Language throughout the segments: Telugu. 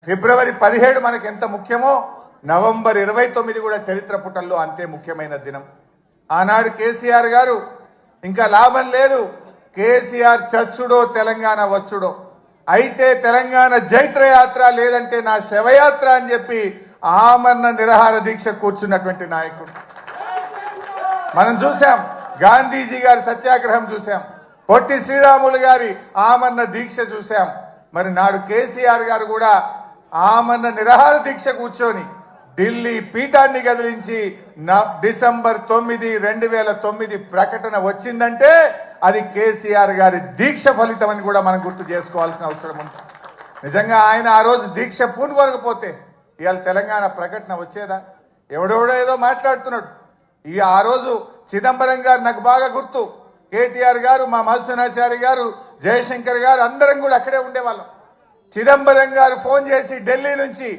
ఫిబ్రవరి 17 మనకు ఎంత ముఖ్యమో నవంబర్ 29 కూడా చరిత్ర పుటల్లో అంతే ముఖ్యమైన దినం. ఆనాడు కేసీఆర్ గారు ఇంకా లాభం లేదు, కేసీఆర్ చచ్చుడో తెలంగాణ వచ్చుడో, అయితే తెలంగాణ జైత్రయాత్ర లేదంటే నా శవయాత్ర అని చెప్పి ఆమరణ నిరాహార దీక్ష కూర్చున్నటువంటి నాయకుడు మనం చూసాం. గాంధీజీ గారి సత్యాగ్రహం చూసాం, పొట్టి శ్రీరాములు గారి ఆమరణ దీక్ష చూసాం. మరి నాడు కేసీఆర్ గారు కూడా ఆమరణ నిరాహార దీక్ష కూర్చొని ఢిల్లీ పీఠాన్ని కదిలించి డిసెంబర్ 9, 2009 ప్రకటన వచ్చిందంటే అది కేసీఆర్ గారి దీక్ష ఫలితం అని కూడా మనం గుర్తు చేసుకోవాల్సిన అవసరం ఉంది. నిజంగా ఆయన ఆ రోజు దీక్ష పూనుకోకపోతే ఇవాళ తెలంగాణ ప్రకటన వచ్చేదా? ఎవడెవడో ఏదో మాట్లాడుతున్నాడు. ఆ రోజు చిదంబరం గారు నాకు బాగా గుర్తు, కేటీఆర్ గారు, మా మధుసూనాచారి గారు, జయశంకర్ గారు అందరం కూడా అక్కడే ఉండేవాళ్ళం. చిదంబరం గారు ఫోన్ చేసి ఢిల్లీ నుంచి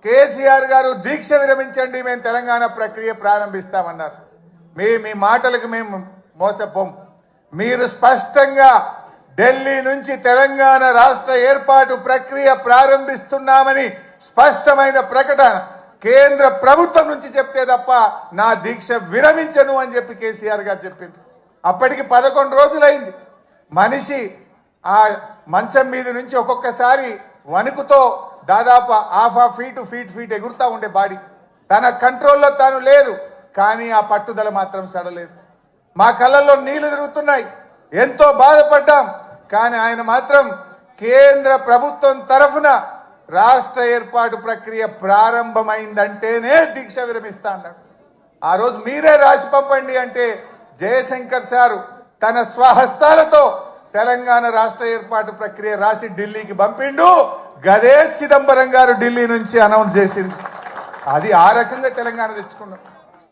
కేసీఆర్ గారు దీక్ష విరమించండి, మేము తెలంగాణ ప్రక్రియ ప్రారంభిస్తామన్నారు. మీ మాటలకు మేము మోసపోం. మీరు స్పష్టంగా ఢిల్లీ నుంచి తెలంగాణ రాష్ట్ర ఏర్పాటు ప్రక్రియ ప్రారంభిస్తున్నామని స్పష్టమైన ప్రకటన కేంద్ర ప్రభుత్వం నుంచి చెప్తే తప్ప నా దీక్ష విరమించను అని చెప్పి కేసీఆర్ గారు చెప్పింది. అప్పటికి 11 రోజులైంది. మనిషి ఆ మంచం మీద నుంచి ఒక్కొక్కసారి వణుకుతో దాదాపు హాఫ్ ఫీట్ ఎగురుతా ఉండే బాడీ, తన కంట్రోల్లో తాను లేదు. కానీ ఆ పట్టుదల మాత్రం సడలేదు. మా కళ్ళల్లో నీళ్లు తిరుగుతున్నాయి, ఎంతో బాధపడ్డాం. కానీ ఆయన మాత్రం కేంద్ర ప్రభుత్వం తరఫున రాష్ట్ర ఏర్పాటు ప్రక్రియ ప్రారంభమైందంటేనే దీక్ష విరమిస్తా అన్నాడు. ఆ రోజు మీరే రాసి పంపండి అంటే జయశంకర్ సారు తన స్వహస్తాలతో తెలంగాణ రాష్ట్ర ఏర్పాటు ప్రక్రియ రాసి ఢిల్లీకి పంపిండు. గదే చిదంబరం గారు ఢిల్లీ నుంచి అనౌన్స్ చేసింది. అది ఆ రకంగా తెలంగాణ తెచ్చుకున్నాం.